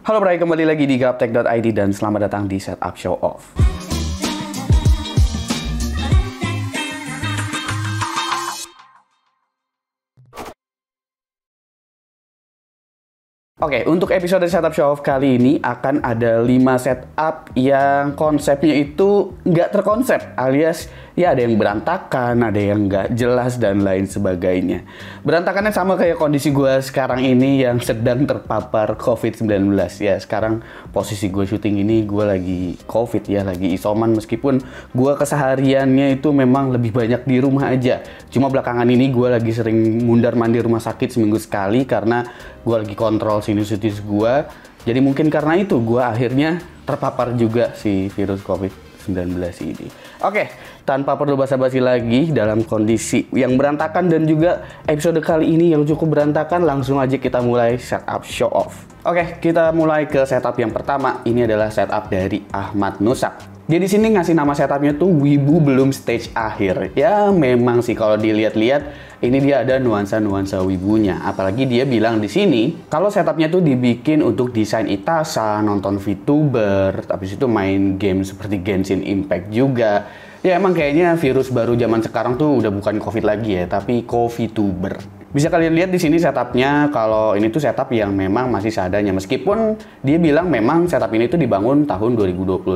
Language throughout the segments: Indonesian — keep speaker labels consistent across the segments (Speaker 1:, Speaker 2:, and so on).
Speaker 1: Halo Bray, kembali lagi di gaptek.id dan selamat datang di Setup Show Off. Oke, untuk episode Setup Show Off kali ini akan ada 5 setup yang konsepnya itu nggak terkonsep, alias ya ada yang berantakan, ada yang nggak jelas, dan lain sebagainya. Berantakannya sama kayak kondisi gue sekarang ini yang sedang terpapar COVID-19. Ya, sekarang posisi gue syuting ini gue lagi COVID ya, lagi isoman, meskipun gue kesehariannya itu memang lebih banyak di rumah aja. Cuma belakangan ini gue lagi sering mundar-mandir rumah sakit seminggu sekali karena gue lagi kontrol sinusitis gue. Jadi mungkin karena itu gue akhirnya terpapar juga si virus COVID-19 ini. Oke, tanpa perlu basa-basi lagi, dalam kondisi yang berantakan dan juga episode kali ini yang cukup berantakan, langsung aja kita mulai setup show off. Oke, kita mulai ke setup yang pertama. Ini adalah setup dari Ahmad Nusak. Dia di sini ngasih nama setupnya tuh Wibu Belum Stage Akhir. Ya memang sih kalau dilihat-lihat ini dia ada nuansa-nuansa wibunya. Apalagi dia bilang di sini kalau setupnya tuh dibikin untuk desain Itasa, nonton VTuber, habis itu main game seperti Genshin Impact juga. Ya emang kayaknya virus baru zaman sekarang tuh udah bukan COVID lagi ya, tapi CoVTuber. Bisa kalian lihat di sini setupnya, kalau ini tuh setup yang memang masih seadanya. Meskipun dia bilang memang setup ini tuh dibangun tahun 2021,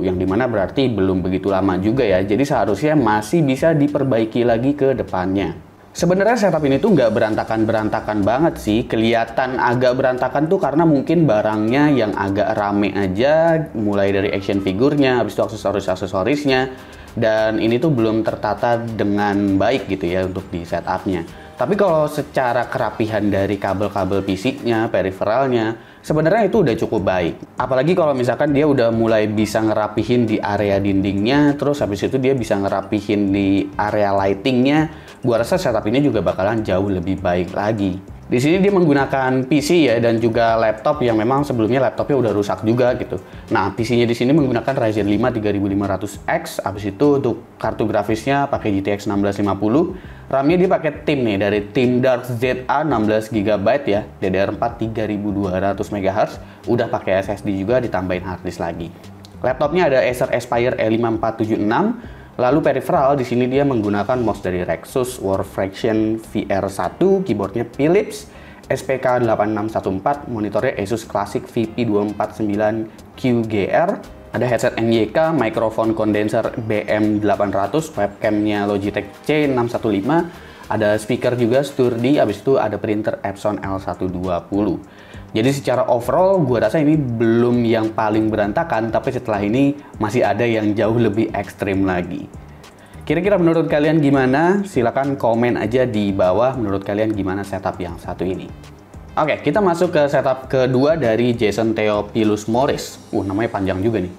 Speaker 1: yang dimana berarti belum begitu lama juga ya. Jadi seharusnya masih bisa diperbaiki lagi ke depannya. Sebenarnya setup ini tuh nggak berantakan-berantakan banget sih. Kelihatan agak berantakan tuh karena mungkin barangnya yang agak rame aja, mulai dari action figurnya, habis itu aksesoris-aksesorisnya. Dan ini tuh belum tertata dengan baik gitu ya untuk di setupnya. Tapi kalau secara kerapihan dari kabel-kabel PC-nya, periferalnya, sebenarnya itu udah cukup baik. Apalagi kalau misalkan dia udah mulai bisa ngerapihin di area dindingnya, terus habis itu dia bisa ngerapihin di area lightingnya, gua rasa setup ini juga bakalan jauh lebih baik lagi. Di sini dia menggunakan PC ya, dan juga laptop yang memang sebelumnya laptopnya udah rusak juga gitu. Nah, PC-nya di sini menggunakan Ryzen 5 3500X. Habis itu untuk kartu grafisnya pakai GTX 1650. RAM-nya dia pakai tim nih dari tim Dark ZA 16GB ya, DDR4 3200 MHz. Udah pakai SSD juga, ditambahin harddisk lagi. Laptopnya ada Acer Aspire E5476. Lalu periferal di sini dia menggunakan mouse dari Rexus Warfraction VR1, keyboardnya Philips, SPK 8614, monitornya Asus Classic VP249QGR, ada headset NYK, mikrofon kondenser BM800, webcamnya Logitech C615, ada speaker juga Sturdy, habis itu ada printer Epson L120. Jadi secara overall gue rasa ini belum yang paling berantakan, tapi setelah ini masih ada yang jauh lebih ekstrim lagi. Kira-kira menurut kalian gimana? Silahkan komen aja di bawah menurut kalian gimana setup yang satu ini. Oke, kita masuk ke setup kedua dari Jason Theophilus Morris. Namanya panjang juga nih.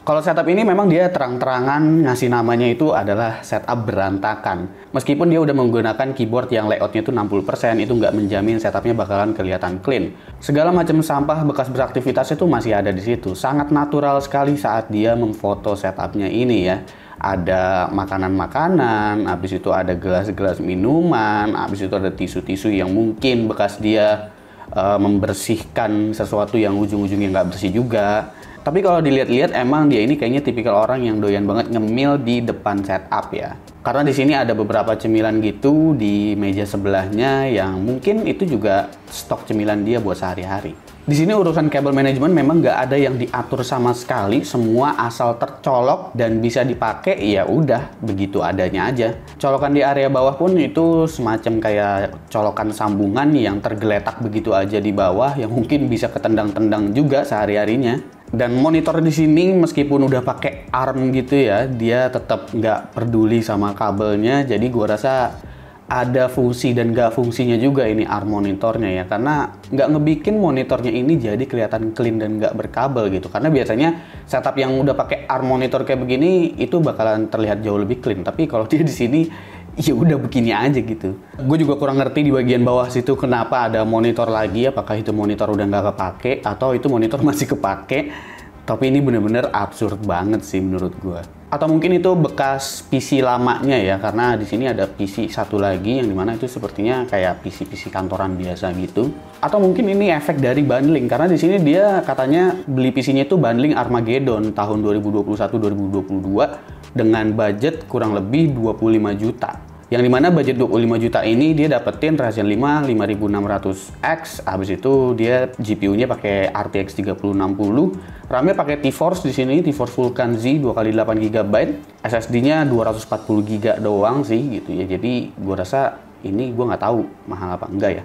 Speaker 1: Kalau setup ini memang dia terang-terangan ngasih namanya itu adalah setup berantakan. Meskipun dia udah menggunakan keyboard yang layoutnya itu 60%, itu nggak menjamin setupnya bakalan kelihatan clean. Segala macam sampah bekas beraktivitas itu masih ada di situ. Sangat natural sekali saat dia memfoto setupnya ini ya. Ada makanan-makanan, habis itu ada gelas-gelas minuman, habis itu ada tisu-tisu yang mungkin bekas dia membersihkan sesuatu yang ujung-ujungnya nggak bersih juga. Tapi kalau dilihat-lihat emang dia ini kayaknya tipikal orang yang doyan banget ngemil di depan setup ya. Karena di sini ada beberapa cemilan gitu di meja sebelahnya yang mungkin itu juga stok cemilan dia buat sehari-hari. Di sini urusan kabel manajemen memang nggak ada yang diatur sama sekali, semua asal tercolok dan bisa dipakai, ya udah begitu adanya aja. Colokan di area bawah pun itu semacam kayak colokan sambungan yang tergeletak begitu aja di bawah, yang mungkin bisa ketendang-tendang juga sehari-harinya. Dan monitor di sini meskipun udah pakai ARM gitu ya, dia tetap nggak peduli sama kabelnya. Jadi gua rasa ada fungsi dan nggak fungsinya juga ini ARM monitornya ya, karena nggak ngebikin monitornya ini jadi kelihatan clean dan nggak berkabel gitu. Karena biasanya setup yang udah pakai ARM monitor kayak begini itu bakalan terlihat jauh lebih clean. Tapi kalau dia di sini ya udah begini aja gitu. Gue juga kurang ngerti di bagian bawah situ kenapa ada monitor lagi. Apakah itu monitor udah nggak kepake atau itu monitor masih kepake? Tapi ini bener-bener absurd banget sih menurut gua. Atau mungkin itu bekas PC lamanya ya, karena di sini ada PC satu lagi yang dimana itu sepertinya kayak PC-PC kantoran biasa gitu. Atau mungkin ini efek dari bundling, karena di sini dia katanya beli PC-nya itu bundling Armageddon tahun 2021-2022 dengan budget kurang lebih 25 juta. Yang dimana budget 25 juta ini dia dapetin Ryzen 5 5600X, habis itu dia GPU-nya pakai RTX 3060, RAM-nya pakai T-Force di sini, T-Force Vulkan Z 2x8 GB, SSD-nya 240 GB doang sih gitu ya. Jadi gua rasa ini gua nggak tahu mahal apa enggak ya.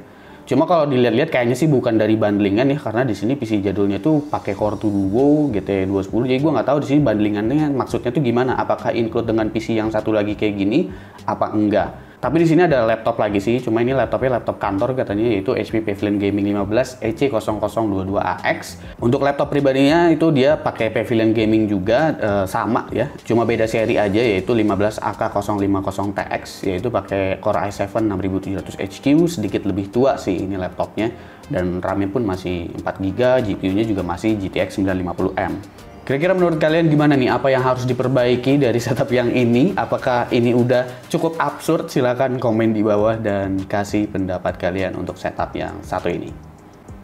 Speaker 1: Cuma kalau dilihat-lihat kayaknya sih bukan dari bundlingan ya, karena di sini PC jadulnya tuh pakai Core 2 Duo GT 210. Jadi gua nggak tahu di sini bundlingannya maksudnya tuh gimana. Apakah include dengan PC yang satu lagi kayak gini apa enggak? Tapi di sini ada laptop lagi sih. Cuma ini laptopnya laptop kantor katanya, yaitu HP Pavilion Gaming 15 EC0022AX. Untuk laptop pribadinya itu dia pakai Pavilion Gaming juga, sama ya. Cuma beda seri aja, yaitu 15AK050TX, yaitu pakai Core i7 6700HQ, sedikit lebih tua sih ini laptopnya. Dan RAM-nya pun masih 4GB, GPU-nya juga masih GTX 950M. Kira-kira menurut kalian gimana nih? Apa yang harus diperbaiki dari setup yang ini? Apakah ini udah cukup absurd? Silahkan komen di bawah dan kasih pendapat kalian untuk setup yang satu ini.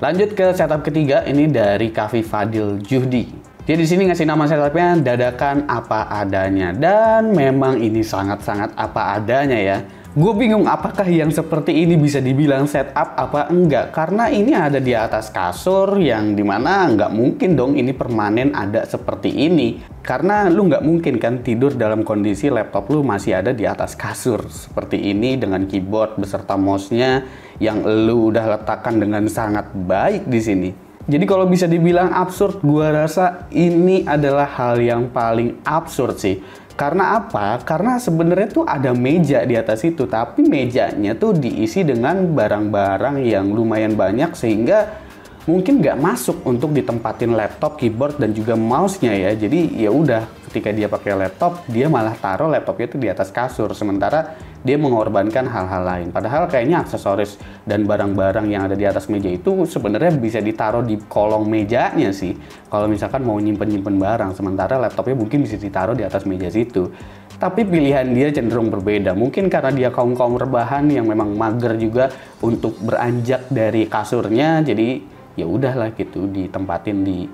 Speaker 1: Lanjut ke setup ketiga, ini dari Kavi Fadil Juhdi. Dia di sini ngasih nama setupnya dadakan apa adanya, dan memang ini sangat-sangat apa adanya ya. Gue bingung apakah yang seperti ini bisa dibilang setup apa enggak, karena ini ada di atas kasur yang dimana nggak mungkin dong ini permanen ada seperti ini, karena lu nggak mungkin kan tidur dalam kondisi laptop lu masih ada di atas kasur seperti ini dengan keyboard beserta mouse-nya yang lu udah letakkan dengan sangat baik di sini. Jadi kalau bisa dibilang absurd, gua rasa ini adalah hal yang paling absurd sih. Karena apa? Karena sebenarnya tuh ada meja di atas itu, tapi mejanya tuh diisi dengan barang-barang yang lumayan banyak sehingga mungkin nggak masuk untuk ditempatin laptop, keyboard, dan juga mouse-nya ya. Jadi ya udah, ketika dia pakai laptop, dia malah taruh laptopnya itu di atas kasur, sementara dia mengorbankan hal-hal lain. Padahal kayaknya aksesoris dan barang-barang yang ada di atas meja itu sebenarnya bisa ditaruh di kolong mejanya sih. Kalau misalkan mau nyimpen-nyimpen barang, sementara laptopnya mungkin bisa ditaruh di atas meja situ. Tapi pilihan dia cenderung berbeda. Mungkin karena dia kaum-kaum rebahan yang memang mager juga untuk beranjak dari kasurnya, jadi ya udahlah gitu, ditempatin di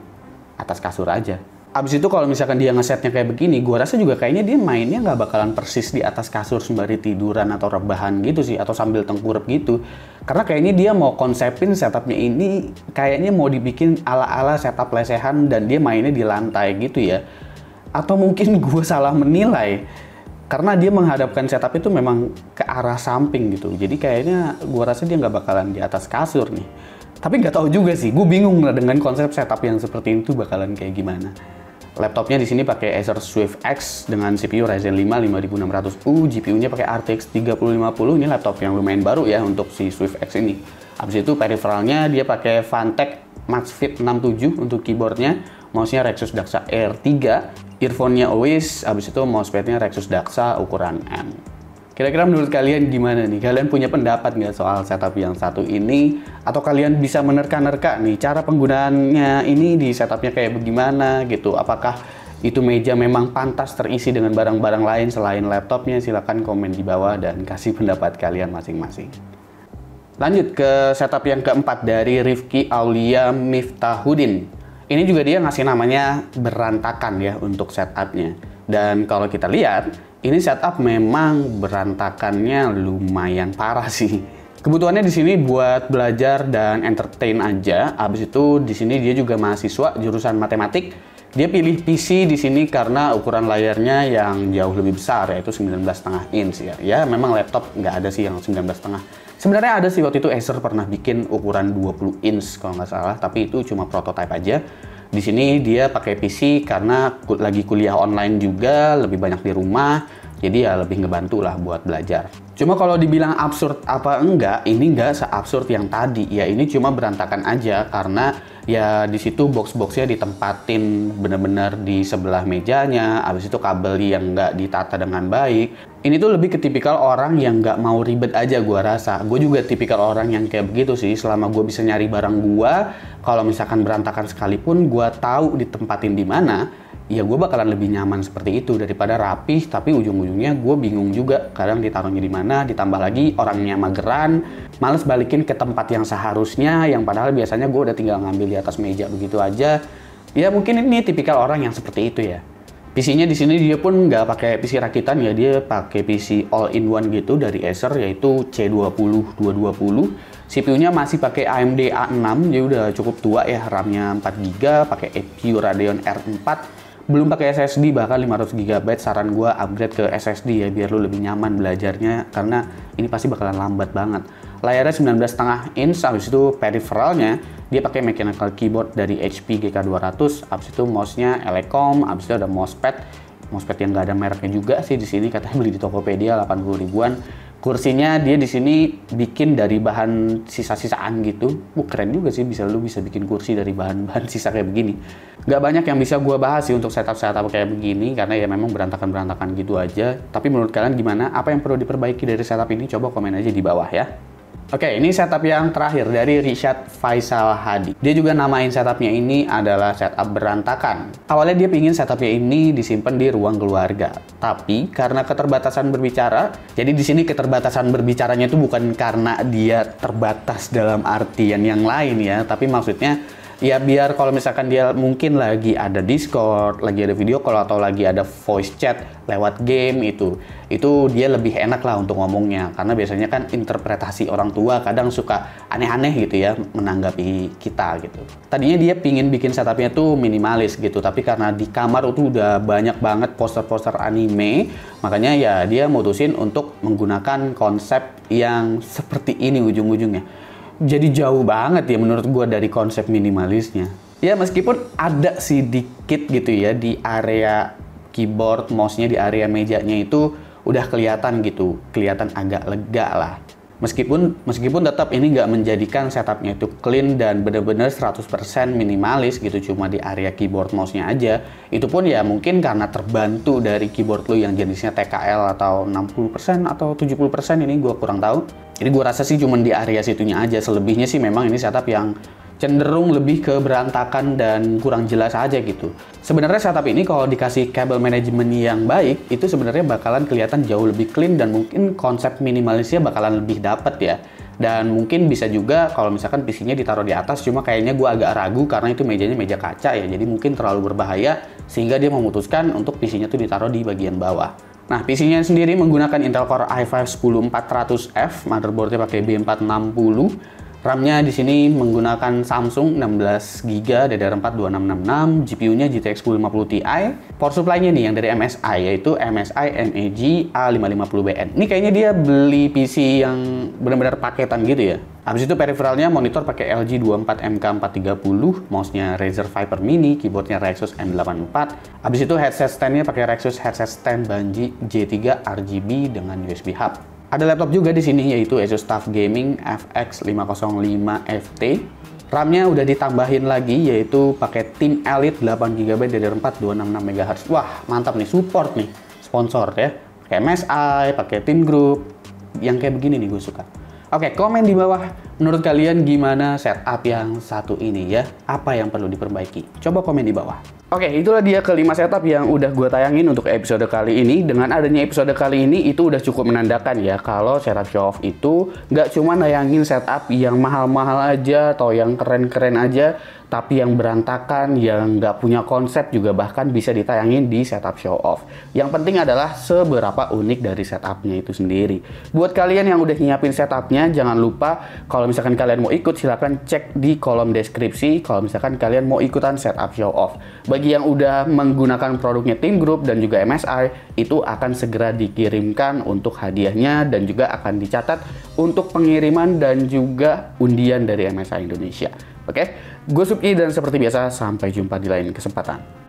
Speaker 1: atas kasur aja. Abis itu kalau misalkan dia ngesetnya kayak begini, gua rasa juga kayaknya dia mainnya nggak bakalan persis di atas kasur sembari tiduran atau rebahan gitu sih, atau sambil tengkurap gitu. Karena kayaknya dia mau konsepin setupnya ini kayaknya mau dibikin ala-ala setup lesehan dan dia mainnya di lantai gitu ya. Atau mungkin gua salah menilai, karena dia menghadapkan setup itu memang ke arah samping gitu. Jadi kayaknya gua rasa dia nggak bakalan di atas kasur nih. Tapi nggak tahu juga sih, gue bingung lah dengan konsep setup yang seperti itu bakalan kayak gimana. Laptopnya di sini pakai Acer Swift X dengan CPU Ryzen 5 5600U, GPU-nya pakai RTX 3050. Ini laptop yang lumayan baru ya untuk si Swift X ini. Habis itu peripheralnya dia pakai Fantech MaxFit 67 untuk keyboardnya, mouse-nya Rexus Daxa R3, earphone-nya Oasis, habis itu mousepadnya Rexus Daxa ukuran M. Kira-kira menurut kalian gimana nih? Kalian punya pendapat nggak soal setup yang satu ini? Atau kalian bisa menerka-nerka nih cara penggunaannya ini di setupnya kayak bagaimana gitu? Apakah itu meja memang pantas terisi dengan barang-barang lain selain laptopnya? Silahkan komen di bawah dan kasih pendapat kalian masing-masing. Lanjut ke setup yang keempat dari Rifki Aulia Miftahudin. Ini juga dia ngasih namanya berantakan ya untuk setupnya. Dan kalau kita lihat, ini setup memang berantakannya lumayan parah sih. Kebutuhannya di sini buat belajar dan entertain aja. Habis itu di sini dia juga mahasiswa jurusan matematik. Dia pilih PC di sini karena ukuran layarnya yang jauh lebih besar, yaitu 19,5 inch ya. Ya memang laptop nggak ada sih yang 19,5. Sebenarnya ada sih, waktu itu Acer pernah bikin ukuran 20 inch kalau nggak salah, tapi itu cuma prototype aja. Di sini dia pakai PC karena lagi kuliah online juga, lebih banyak di rumah, jadi ya lebih ngebantu lah buat belajar. Cuma kalau dibilang absurd apa enggak, ini enggak seabsurd yang tadi. Ya ini cuma berantakan aja karena ya di situ box-boxnya ditempatin bener-bener di sebelah mejanya, habis itu kabel yang nggak ditata dengan baik. Ini tuh lebih ke tipikal orang yang nggak mau ribet aja gua rasa. Gue juga tipikal orang yang kayak begitu sih. Selama gue bisa nyari barang gua, kalau misalkan berantakan sekalipun, gua tahu ditempatin di mana, ya gue bakalan lebih nyaman seperti itu daripada rapih tapi ujung-ujungnya gue bingung juga kadang ditaruhnya di mana, ditambah lagi orangnya mageran, males balikin ke tempat yang seharusnya, yang padahal biasanya gue udah tinggal ngambil di atas meja begitu aja. Ya mungkin ini tipikal orang yang seperti itu ya. PC-nya di sini dia pun nggak pakai PC rakitan ya, dia pakai PC all-in-one gitu dari Acer yaitu C20220. CPU-nya masih pakai AMD A6, dia udah cukup tua ya, RAM-nya 4GB, pakai APU Radeon R4. Belum pakai SSD, bahkan 500 GB. Saran gue upgrade ke SSD ya biar lu lebih nyaman belajarnya karena ini pasti bakalan lambat banget. Layarnya 19,5 inch, habis itu peripheralnya dia pakai mechanical keyboard dari HP GK200, habis itu mouse-nya Elecom, habis itu ada mousepad yang nggak ada mereknya juga sih di sini, katanya beli di Tokopedia 80 ribuan. Kursinya dia di sini bikin dari bahan sisa-sisaan gitu. Keren juga sih, lu bisa bikin kursi dari bahan-bahan sisa kayak begini. Nggak banyak yang bisa gue bahas sih untuk setup-setup kayak begini, karena ya memang berantakan-berantakan gitu aja. Tapi menurut kalian gimana? Apa yang perlu diperbaiki dari setup ini? Coba komen aja di bawah ya. Oke, ini setup yang terakhir dari Rishad Faisal Hadi. Dia juga namain setupnya ini adalah setup berantakan. Awalnya dia pingin setupnya ini disimpan di ruang keluarga. Tapi karena keterbatasan berbicara, jadi di sini keterbatasan berbicaranya itu bukan karena dia terbatas dalam artian yang lain ya, tapi maksudnya ya biar kalau misalkan dia mungkin lagi ada Discord, lagi ada video call, atau lagi ada voice chat lewat game itu dia lebih enak lah untuk ngomongnya, karena biasanya kan interpretasi orang tua kadang suka aneh-aneh gitu ya menanggapi kita gitu. Tadinya dia pingin bikin setupnya tuh minimalis gitu, tapi karena di kamar itu udah banyak banget poster-poster anime, makanya ya dia mutusin untuk menggunakan konsep yang seperti ini ujung-ujungnya. Jadi jauh banget ya menurut gue dari konsep minimalisnya. Ya meskipun ada sih dikit gitu ya di area keyboard, mouse-nya, di area mejanya itu udah kelihatan gitu, kelihatan agak lega lah. Meskipun tetap ini nggak menjadikan setupnya itu clean dan bener-bener 100% minimalis gitu, cuma di area keyboard mouse-nya aja. Itu pun ya mungkin karena terbantu dari keyboard lu yang jenisnya TKL atau 60% atau 70%, ini gue kurang tahu. Jadi gue rasa sih cuma di area situnya aja, selebihnya sih memang ini setup yang cenderung lebih ke berantakan dan kurang jelas aja gitu. Sebenarnya setup ini kalau dikasih kabel manajemen yang baik, itu sebenarnya bakalan kelihatan jauh lebih clean dan mungkin konsep minimalisnya bakalan lebih dapet ya. Dan mungkin bisa juga kalau misalkan PC-nya ditaruh di atas, cuma kayaknya gue agak ragu karena itu mejanya meja kaca ya, jadi mungkin terlalu berbahaya sehingga dia memutuskan untuk PC-nya tuh ditaruh di bagian bawah. Nah, PC-nya sendiri menggunakan Intel Core i5-10400F, motherboard-nya pakai B460. RAM-nya di sini menggunakan Samsung 16GB DDR4 2666, GPU-nya GTX 1050 Ti. Power supply-nya nih yang dari MSI, yaitu MSI MEG A550BN. Ini kayaknya dia beli PC yang benar-benar paketan gitu ya. Habis itu peripheralnya monitor pakai LG 24MK430, mouse-nya Razer Viper Mini, keyboard-nya Rexus M84. Habis itu headset stand-nya pakai Rexus headset stand Banji J3 RGB dengan USB hub. Ada laptop juga di sini yaitu Asus TUF Gaming FX 505 FT. RAM-nya udah ditambahin lagi yaitu pakai Team Elite 8GB DDR4 266 MHz. Wah, mantap nih, support nih sponsor ya. Pakai MSI, pakai Team Group. Yang kayak begini nih gue suka. Oke, komen di bawah menurut kalian gimana setup yang satu ini ya. Apa yang perlu diperbaiki? Coba komen di bawah. Oke, itulah dia kelima setup yang udah gue tayangin untuk episode kali ini. Dengan adanya episode kali ini, itu udah cukup menandakan ya kalau setup show off itu nggak cuma nayangin setup yang mahal-mahal aja atau yang keren-keren aja, tapi yang berantakan, yang nggak punya konsep juga bahkan bisa ditayangin di setup show off. Yang penting adalah seberapa unik dari setupnya itu sendiri. Buat kalian yang udah nyiapin setupnya, jangan lupa kalau misalkan kalian mau ikut, silahkan cek di kolom deskripsi kalau misalkan kalian mau ikutan setup show off. Bagi yang udah menggunakan produknya Team Group dan juga MSI, itu akan segera dikirimkan untuk hadiahnya dan juga akan dicatat untuk pengiriman dan juga undian dari MSI Indonesia. Oke, gue Supki dan seperti biasa sampai jumpa di lain kesempatan.